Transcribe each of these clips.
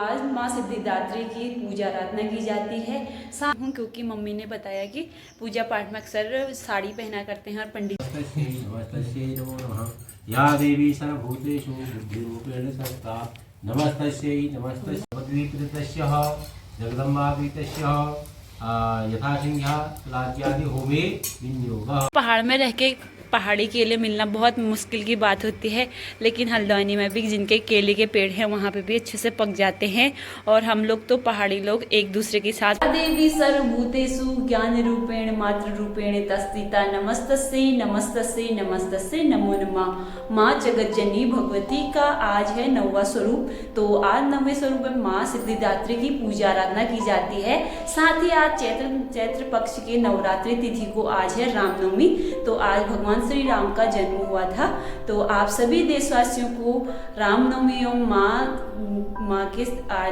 आज माँ सिद्धिदात्री की पूजा आराधना की जाती है। साथ हूँ क्योंकि मम्मी ने बताया कि पूजा पाठ में अक्सर साड़ी पहना करते हैं और पंडित। नमस्तस्यै नमो नमः। या देवी सर्वभूतेषु बुद्धिरूपेण संस्था नमस्तस्यै नमस्तस्यै जगदम्बापीतस्य यथासिंहा राज्यादि होमे विनियोगः। पहाड़ में रह के पहाड़ी केले मिलना बहुत मुश्किल की बात होती है, लेकिन हल्द्वानी में भी जिनके केले के पेड़ हैं वहाँ पे भी अच्छे से पक जाते हैं। और हम लोग तो पहाड़ी लोग एक दूसरे के साथ देवी सर्वभूतेषु ज्ञान रूपेण मातृ रूपेण तस्थिता नमस्तस्यै नमस्तस्यै नमस्तस्यै नमो नमः। माँ जगज्जनी भगवती का आज है 9वां स्वरूप। तो आज 9वें स्वरूप में माँ सिद्धिदात्री की पूजा आराधना की जाती है। साथ ही आज चैत्र पक्ष के नवरात्रि तिथि को आज है रामनवमी। तो आज भगवान श्री राम का जन्म हुआ था। तो आप सभी देशवासियों को रामनवमी एवं माँ के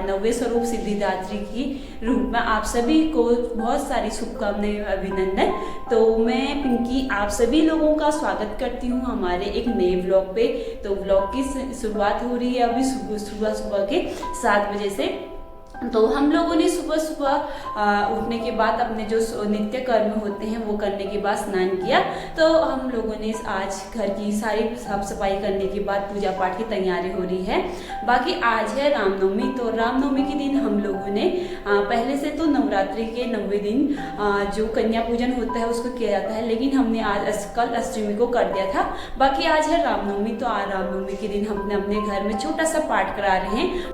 9वें स्वरूप सिद्धिदात्री की रूप में आप सभी को बहुत सारी शुभकामनाएं, अभिनंदन। तो मैं पिंकी आप सभी लोगों का स्वागत करती हूँ हमारे एक नए व्लॉग पे। तो व्लॉग की शुरुआत हो रही है अभी सुबह के 7 बजे से। तो हम लोगों ने सुबह सुबह उठने के बाद अपने जो नित्य कर्म होते हैं वो करने के बाद स्नान किया। तो हम लोगों ने आज घर की सारी साफ सफाई करने के बाद पूजा पाठ की तैयारी हो रही है। बाकी आज है रामनवमी। तो रामनवमी के दिन हम लोगों ने पहले से तो नवरात्रि के 9वें दिन जो कन्या पूजन होता है उसको किया जाता है, लेकिन हमने आज कल अष्टमी को कर दिया था। बाकी आज है रामनवमी। तो आज रामनवमी के दिन हमने अपने घर में छोटा सा पाठ करा रहे हैं।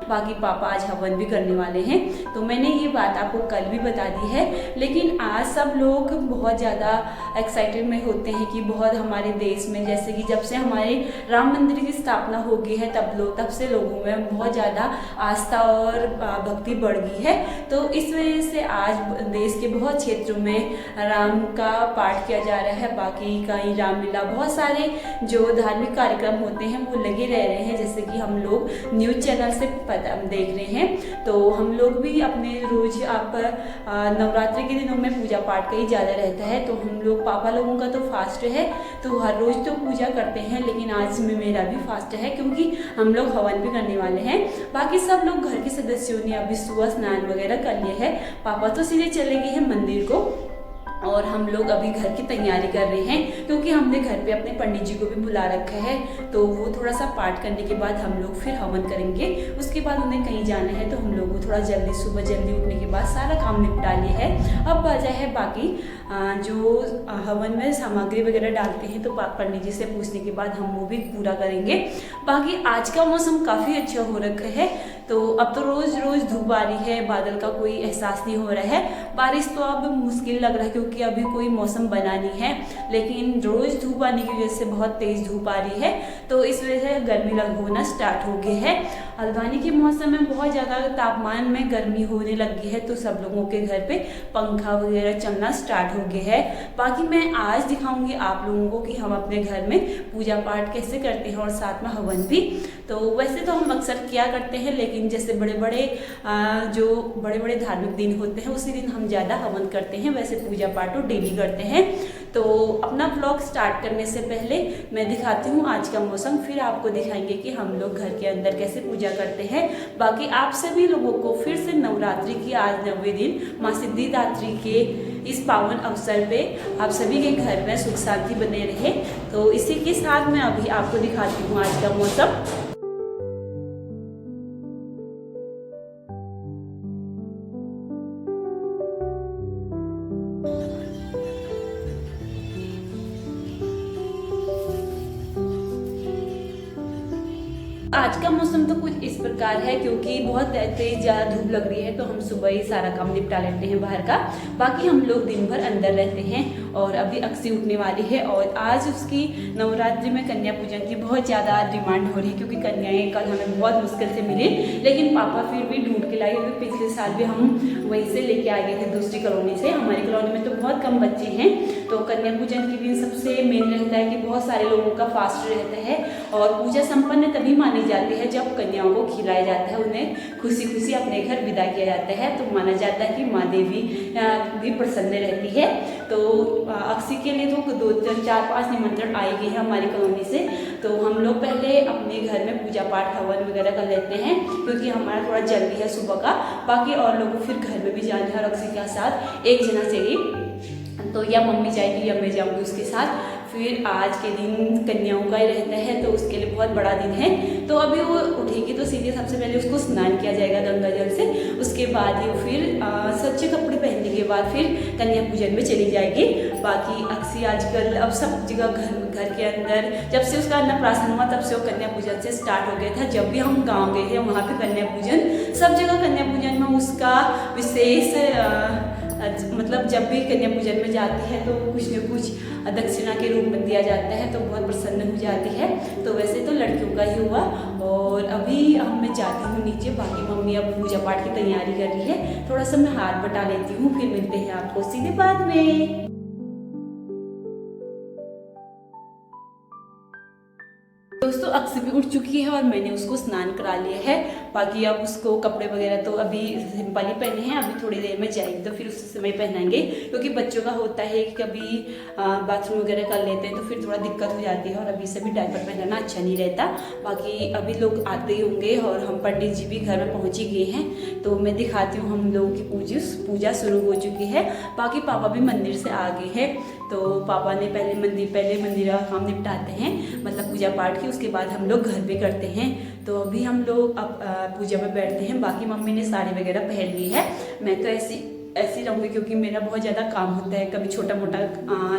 बाकी पापा आज हवन भी करने वाले हैं। तो मैंने ये बात आपको कल भी बता दी है, लेकिन आज सब लोग बहुत ज़्यादा एक्साइटेड में होते हैं कि बहुत हमारे देश में, जैसे कि जब से हमारे राम मंदिर की स्थापना हो गई है तब से लोगों में बहुत ज़्यादा आस्था और भक्ति बढ़ गई है। तो इस वजह से आज देश के बहुत क्षेत्रों में राम का पाठ किया जा रहा है। बाकी कहीं रामलीला, बहुत सारे जो धार्मिक कार्यक्रम होते हैं वो लगे रह रहे हैं, जैसे कि हम लोग न्यूज़ चैनल से देख रहे हैं। तो हम लोग भी अपने रोज नवरात्रि के दिनों में पूजा पाठ का ही ज़्यादा रहता है। तो हम लोग पापा लोगों का तो फास्ट है, तो हर रोज तो पूजा करते हैं, लेकिन आज में मेरा भी फास्ट है क्योंकि हम लोग हवन भी करने वाले हैं। बाकी सब लोग घर के सदस्यों ने अभी सुबह स्नान वगैरह कर लिए है। पापा तो सीधे चले गए हैं मंदिर को और हम लोग अभी घर की तैयारी कर रहे हैं क्योंकि हमने घर पे अपने पंडित जी को भी बुला रखा है। तो वो थोड़ा सा पाठ करने के बाद हम लोग फिर हवन करेंगे। उसके बाद उन्हें कहीं जाना है तो हम लोग को थोड़ा जल्दी सुबह जल्दी उठने के बाद सारा काम निपटा लिया है। अब बचा है बाकी जो हवन में सामग्री वगैरह डालते हैं, तो पंडित जी से पूछने के बाद हम वो भी पूरा करेंगे। बाकी आज का मौसम काफ़ी अच्छा हो रखा है। तो अब तो रोज़ रोज़ धूप आ रही है, बादल का कोई एहसास नहीं हो रहा है। बारिश तो अब मुश्किल लग रहा है क्योंकि अभी कोई मौसम बना नहीं है, लेकिन रोज़ धूप आने की वजह से बहुत तेज़ धूप आ रही है। तो इस वजह से गर्मी होना स्टार्ट हो गई है। हल्द्वानी के मौसम में बहुत ज़्यादा तापमान में गर्मी होने लगी है, तो सब लोगों के घर पे पंखा वगैरह चलना स्टार्ट हो गया है। बाकी मैं आज दिखाऊंगी आप लोगों को कि हम अपने घर में पूजा पाठ कैसे करते हैं और साथ में हवन भी। तो वैसे तो हम अक्सर किया करते हैं, लेकिन जैसे बड़े बड़े धार्मिक दिन होते हैं उसी दिन हम ज़्यादा हवन करते हैं। वैसे पूजा पाठ तो डेली करते हैं। तो अपना व्लॉग स्टार्ट करने से पहले मैं दिखाती हूँ आज का मौसम, फिर आपको दिखाएंगे कि हम लोग घर के अंदर कैसे पूजा करते हैं। बाकी आप सभी लोगों को फिर से नवरात्रि की आज 9वें दिन माँ सिद्धिदात्री के इस पावन अवसर पे आप सभी के घर में सुख शांति बने रहे। तो इसी के साथ मैं अभी आपको दिखाती हूँ आज का मौसम। आज का मौसम तो कुछ इस प्रकार है क्योंकि बहुत तेज ज़्यादा धूप लग रही है, तो हम सुबह ही सारा काम निपटा लेते हैं बाहर का। बाकी हम लोग दिन भर अंदर रहते हैं और अभी अक्सी उठने वाली है और आज उसकी नवरात्रि में कन्या पूजन की बहुत ज़्यादा डिमांड हो रही है क्योंकि कन्याएं कल हमें बहुत मुश्किल से मिली, लेकिन पापा फिर भी ढूंढ के लाए। पिछले साल भी हम वहीं से लेके आ गए थे दूसरी कॉलोनी से। हमारी कॉलोनी में तो बहुत कम बच्चे हैं, तो कन्या पूजन के दिन सबसे मेन रहता है कि बहुत सारे लोगों का फास्ट रहता है और पूजा संपन्न तभी मानी जाती है जब कन्याओं को खिलाया जाता है, उन्हें खुशी खुशी अपने घर विदा किया जाता है। तो माना जाता है कि माँ देवी भी प्रसन्न रहती है। तो अक्सी के लिए तो 2-4-5 निमंत्रण आए गए हैं हमारी कॉलोनी से। तो हम लोग पहले अपने घर में पूजा पाठ हवन वगैरह कर लेते हैं क्योंकि हमारा थोड़ा जल्दी है सुबह का। बाकी और लोगों को फिर घर में भी जाना है और अक्सी के साथ एक जना चाहिए, तो या मम्मी जाएगी या मैं जाऊँगी उसके साथ। फिर आज के दिन कन्याओं का ही रहता है, तो उसके लिए बहुत बड़ा दिन है। तो अभी वो उठेगी तो सीधे सबसे पहले उसको स्नान किया जाएगा गंगा जल से, उसके बाद ही फिर सच्चे कपड़े पहनने के बाद फिर कन्या पूजन में चली जाएगी। बाकी अक्सी आजकल अब सब जगह घर के अंदर जब से उसका अन्नप्राशन हुआ तब से वो कन्या पूजन से स्टार्ट हो गया था। जब भी हम गाँव गए थे वहाँ पे कन्या पूजन, सब जगह कन्या पूजन में उसका विशेष मतलब जब भी कन्या पूजन में जाती है तो कुछ न कुछ दक्षिणा के रूप में दिया जाता है, तो बहुत प्रसन्न हो जाती है। तो वैसे तो लड़कियों का ही हुआ। और अभी मैं जाती हूँ नीचे, बाकी मम्मी अब पूजा पाठ की तैयारी कर रही है। थोड़ा सा मैं हाथ बटा लेती हूँ, फिर मिलते हैं आपको सीधे बाद में। दोस्तों अक्सी भी उठ चुकी है और मैंने उसको स्नान करा लिया है। बाकी अब उसको कपड़े वगैरह तो अभी सिंपल ही पहने हैं, अभी थोड़ी देर में जाएगी तो फिर उसी समय पहनाएंगे, क्योंकि बच्चों का होता है कि कभी बाथरूम वगैरह कर लेते हैं तो फिर थोड़ा दिक्कत हो जाती है और अभी से भी डायपर पहनाना अच्छा नहीं रहता। बाकी अभी लोग आते ही होंगे और हम पंडित जी भी घर में पहुँच ही गए हैं, तो मैं दिखाती हूँ। हम लोगों की पूजा शुरू हो चुकी है। बाकी पापा भी मंदिर से आ गए हैं, तो पापा ने पहले मंदिर का काम निपटाते हैं, मतलब पूजा पाठ की, उसके बाद हम लोग घर पे करते हैं। तो अभी हम लोग अब पूजा में बैठते हैं। बाकी मम्मी ने साड़ी वगैरह पहन ली है, मैं तो ऐसी रहूँगी क्योंकि मेरा बहुत ज़्यादा काम होता है, कभी छोटा मोटा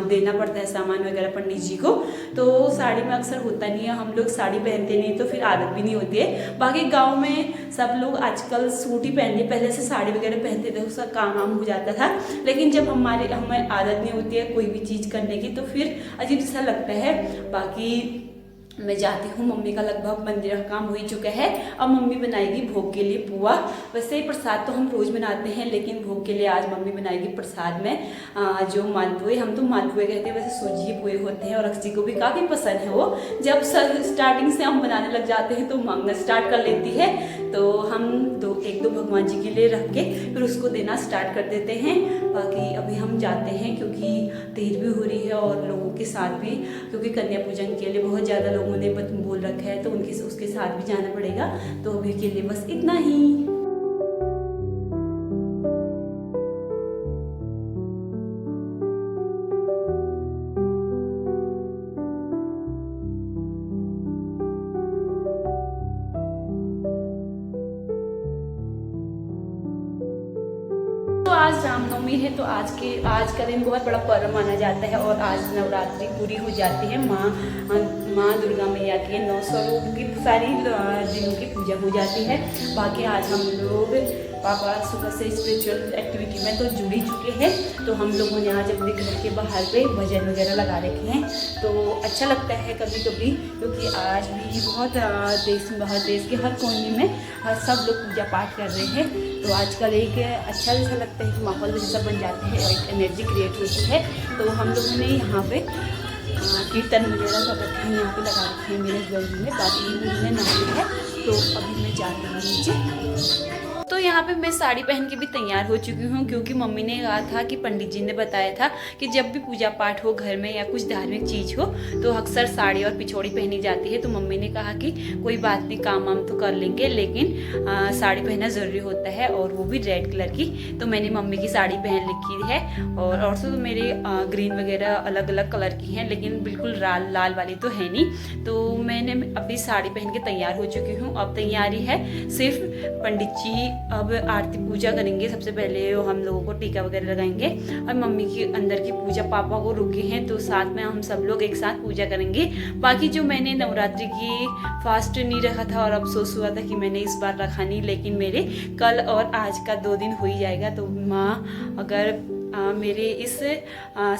देना पड़ता है सामान वगैरह पंडित जी को, तो साड़ी में अक्सर होता नहीं है, हम लोग साड़ी पहनते नहीं तो फिर आदत भी नहीं होती है। बाकी गांव में सब लोग आजकल सूट ही पहनते, पहले से साड़ी वगैरह पहनते थे, उसका काम वाम हो जाता था। लेकिन जब हमें आदत नहीं होती है कोई भी चीज़ करने की तो फिर अजीब सा लगता है। बाकी मैं जाती हूँ, मम्मी का लगभग मंदिर का काम हो ही चुका है। अब मम्मी बनाएगी भोग के लिए पुआ। वैसे प्रसाद तो हम रोज़ बनाते हैं, लेकिन भोग के लिए आज मम्मी बनाएगी प्रसाद में जो मालपुए, हम तो मालपुए कहते हैं, वैसे सूजी पुए होते हैं और अक्सी को भी काफ़ी पसंद है। वो जब स्टार्टिंग से हम बनाने लग जाते हैं तो मांगना स्टार्ट कर लेती है, तो हम एक दो भगवान जी के लिए रख के फिर उसको देना स्टार्ट कर देते हैं। बाकी अभी हम जाते हैं क्योंकि देर भी हो रही है और लोगों के साथ भी, क्योंकि कन्या पूजन के लिए बहुत ज़्यादा लोगों ने बोल रखा है तो उसके साथ भी जाना पड़ेगा। तो अभी के लिए बस इतना ही। आज रामनवमी है, तो आज का दिन बहुत बड़ा पर्व माना जाता है और आज नवरात्रि पूरी हो जाती है। माँ दुर्गा मैया के 9 स्वरूप की सारी दिनों की पूजा हो जाती है। बाकी आज हम लोग पापा सुबह से स्पिरिचुअल एक्टिविटी में तो जुड़ ही चुके हैं, तो हम लोगों ने आज अपने घर के बाहर पे भजन वगैरह लगा रखे हैं। तो अच्छा लगता है कभी कभी, क्योंकि आज भी बहुत देश के हर कोने में सब लोग पूजा पाठ कर रहे हैं। तो आजकल एक अच्छा जैसा लगता है कि माहौल जैसा बन जाता है और एक एनर्जी क्रिएट होती है। तो हम लोगों ने यहाँ पे कीर्तन वगैरह कर रखे हैं, यहाँ पे लगा रखे हैं मेरे घर में। बाकी उन्होंने नहा है, तो अभी मैं जाती हूँ नीचे। तो यहाँ पे मैं साड़ी पहन के भी तैयार हो चुकी हूँ, क्योंकि मम्मी ने कहा था कि पंडित जी ने बताया था कि जब भी पूजा पाठ हो घर में या कुछ धार्मिक चीज़ हो तो अक्सर साड़ी और पिछोड़ी पहनी जाती है। तो मम्मी ने कहा कि कोई बात नहीं, काम वाम तो कर लेंगे, लेकिन साड़ी पहनना ज़रूरी होता है, और वो भी रेड कलर की। तो मैंने मम्मी की साड़ी पहन रखी है, और तो मेरे ग्रीन वगैरह अलग अलग कलर की हैं, लेकिन बिल्कुल लाल वाली तो है नहीं। तो मैंने अपनी साड़ी पहन के तैयार हो चुकी हूँ। अब तैयारी है सिर्फ पंडित जी अब आरती पूजा करेंगे। सबसे पहले हम लोगों को टीका वगैरह लगाएंगे और मम्मी की अंदर की पूजा, पापा को रुके हैं तो साथ में हम सब लोग एक साथ पूजा करेंगे। बाकी जो मैंने नवरात्रि की फास्ट नहीं रखा था और अफसोस हुआ था कि मैंने इस बार रखा नहीं, लेकिन मेरे कल और आज का 2 दिन हो ही जाएगा। तो माँ अगर मेरे इस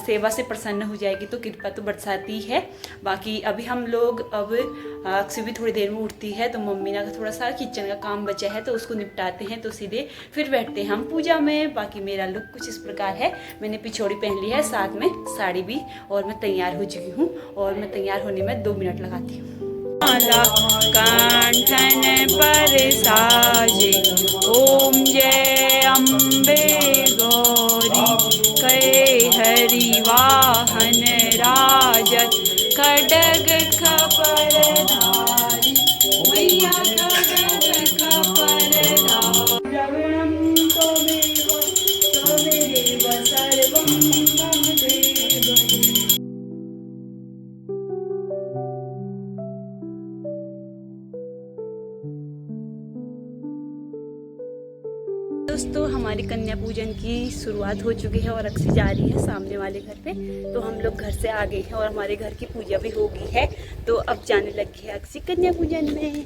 सेवा से प्रसन्न हो जाएगी तो कृपा तो बरसाती है। बाकी अभी हम लोग अब अक्सी भी थोड़ी देर में उठती है तो मम्मी ने थोड़ा सा किचन का काम बचा है तो उसको निपटाते हैं तो सीधे फिर बैठते हैं हम पूजा में। बाकी मेरा लुक कुछ इस प्रकार है, मैंने पिछोड़ी पहन ली है, साथ में साड़ी भी, और मैं तैयार हो चुकी हूँ और मैं तैयार होने में 2 मिनट लगाती हूँ। कंठन पर साजे ओम जय अम्बे गौरी, कै हरि वाहन राजत खड्ग खपर धारी, मैया खड्ग खपर धारी, द्रविणं त्वमेव सर्वं मम देव। दोस्तों हमारी कन्या पूजन की शुरुआत हो चुकी है और अक्सी जा रही है सामने वाले घर पे, तो हम लोग घर से आ गए हैं और हमारे घर की पूजा भी हो गई है। तो अब जाने लगी है अक्सी कन्या पूजन में।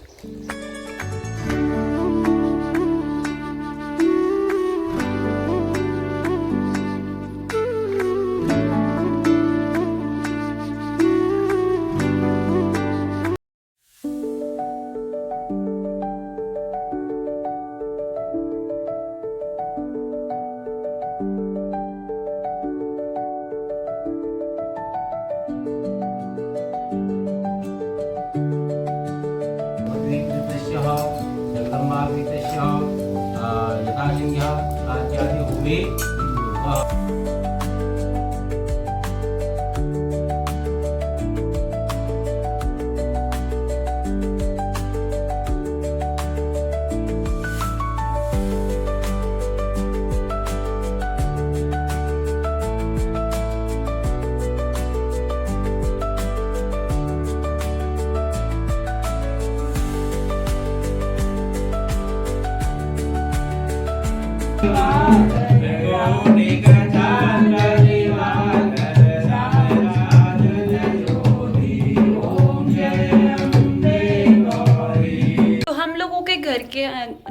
घर के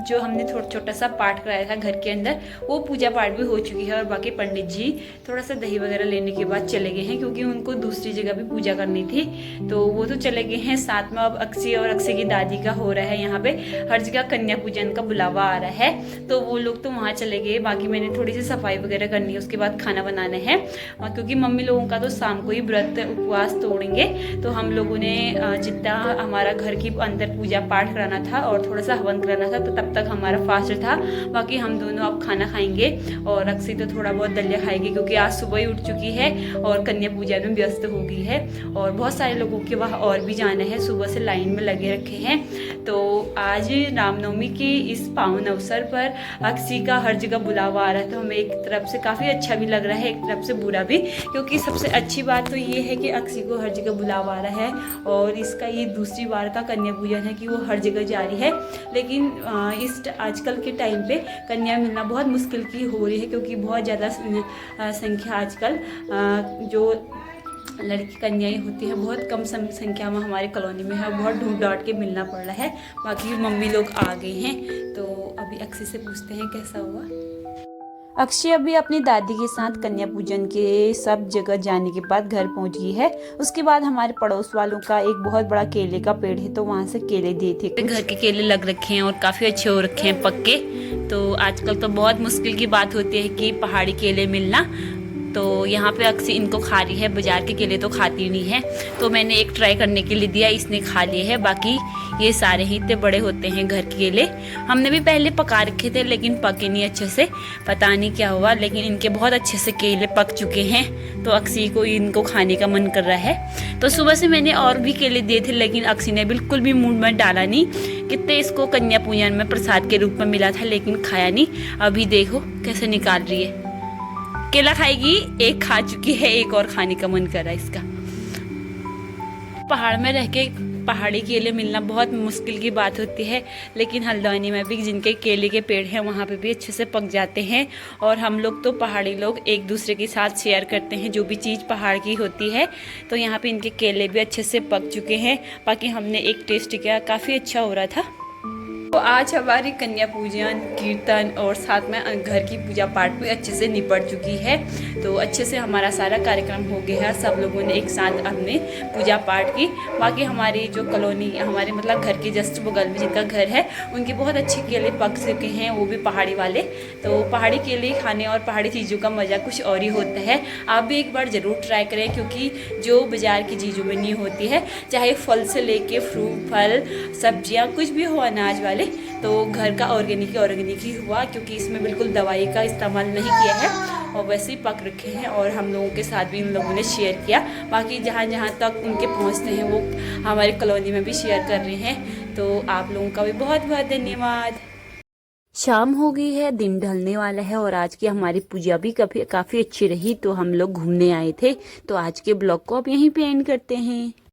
जो हमने थोड़ा छोटा सा पाठ कराया था घर के अंदर, वो पूजा पाठ भी हो चुकी है और बाकी पंडित जी थोड़ा सा दही वगैरह लेने के बाद चले गए हैं क्योंकि उनको दूसरी जगह भी पूजा करनी थी, तो वो तो चले गए हैं। साथ में अब अक्सी और अक्सी की दादी का हो रहा है, यहाँ पे हर जगह कन्या पूजन का बुलावा आ रहा है, तो वो लोग तो वहाँ चले गए। बाकी मैंने थोड़ी सी सफाई वगैरह करनी है, उसके बाद खाना बनाना है क्योंकि मम्मी लोगों का तो शाम को ही व्रत उपवास तोड़ेंगे, तो हम लोगों ने जितना हमारा घर की अंदर पूजा पाठ कराना था और थोड़ा सा हवन कराना था, तो तब तक हमारा फास्ट था। बाकी हम दोनों अब खाना खाएंगे और अक्सी तो थोड़ा बहुत दलिया खाएगी क्योंकि आज सुबह ही उठ चुकी है और कन्या पूजा में व्यस्त हो गई है और बहुत सारे लोगों के वहाँ और भी जाना है, सुबह से लाइन में लगे रखे हैं। तो आज रामनवमी के इस पावन अवसर पर अक्सी का हर जगह बुलावा आ रहा है, तो हमें एक तरफ से काफ़ी अच्छा भी लग रहा है, एक तरफ से बुरा भी, क्योंकि सबसे अच्छी बात तो ये है कि अक्सी को हर जगह बुलावा आ रहा है और इसका ये दूसरी बार का कन्या पूजन है कि वो हर जगह जा रही है। लेकिन इस आजकल के टाइम पे कन्या मिलना बहुत मुश्किल की हो रही है क्योंकि बहुत ज़्यादा संख्या आजकल जो लड़की कन्याएं होती है बहुत कम संख्या में हमारी कॉलोनी में है, बहुत ढूंढ डांट के मिलना पड़ रहा है। बाकी मम्मी लोग आ गए हैं, तो अभी अक्सी से पूछते हैं कैसा हुआ। अक्षय अभी अपनी दादी के साथ कन्या पूजन के सब जगह जाने के बाद घर पहुंच गई है। उसके बाद हमारे पड़ोस वालों का एक बहुत बड़ा केले का पेड़ है, तो वहां से केले दिए थे। घर के केले लग रखे हैं और काफ़ी अच्छे हो रखे हैं पक्के। तो आजकल तो बहुत मुश्किल की बात होती है कि पहाड़ी केले मिलना, तो यहाँ पे अक्सी इनको खा रही है, बाजार के केले तो खाती नहीं है, तो मैंने एक ट्राई करने के लिए दिया, इसने खा लिए है। बाकी ये सारे ही इतने बड़े होते हैं घर के केले, हमने भी पहले पका रखे थे लेकिन पके नहीं अच्छे से, पता नहीं क्या हुआ, लेकिन इनके बहुत अच्छे से केले पक चुके हैं, तो अक्सी को इनको खाने का मन कर रहा है। तो सुबह से मैंने और भी केले दिए थे लेकिन अक्सी ने बिल्कुल भी मूड में डाला नहीं। कितने इसको कन्या पूजन में प्रसाद के रूप में मिला था लेकिन खाया नहीं। अभी देखो कैसे निकाल रही है, केला खाएगी, एक खा चुकी है, एक और खाने का मन कर रहा है इसका। पहाड़ में रह के पहाड़ी केले मिलना बहुत मुश्किल की बात होती है, लेकिन हल्द्वानी में भी जिनके केले के पेड़ हैं वहाँ पे भी अच्छे से पक जाते हैं और हम लोग तो पहाड़ी लोग एक दूसरे के साथ शेयर करते हैं जो भी चीज़ पहाड़ की होती है। तो यहाँ पे इनके केले भी अच्छे से पक चुके हैं। बाकी हमने एक टेस्ट किया, काफ़ी अच्छा हो रहा था। तो आज हमारी कन्या पूजन कीर्तन और साथ में घर की पूजा पाठ भी अच्छे से निपट चुकी है। तो अच्छे से हमारा सारा कार्यक्रम हो गया है। सब लोगों ने एक साथ हमने पूजा पाठ की। बाकी हमारी जो कॉलोनी हमारे मतलब घर के जस्ट बगल में जिनका घर है उनके बहुत अच्छे केले पक चुके हैं, वो भी पहाड़ी वाले। तो पहाड़ी केले खाने और पहाड़ी चीज़ों का मज़ा कुछ और ही होता है। आप भी एक बार ज़रूर ट्राई करें, क्योंकि जो बाज़ार की चीज़ों में नहीं होती है, चाहे फल से लेके फ्रूट फल सब्जियाँ कुछ भी हो अनाज वाले, तो घर का ऑर्गेनिक ही हुआ, क्योंकि इसमें बिल्कुल दवाई का इस्तेमाल नहीं किया है और वैसे ही पक रखे हैं। और हम लोगों के साथ भी इन लोगों ने शेयर किया। बाकी जहाँ जहाँ तक उनके पहुँचते हैं वो हमारी कॉलोनी में भी शेयर कर रहे हैं। तो आप लोगों का भी बहुत बहुत धन्यवाद। शाम हो गई है, दिन ढलने वाला है और आज की हमारी पूजा भी काफ़ी अच्छी रही। तो हम लोग घूमने आए थे। तो आज के ब्लॉग को अब यहीं पे एंड करते हैं।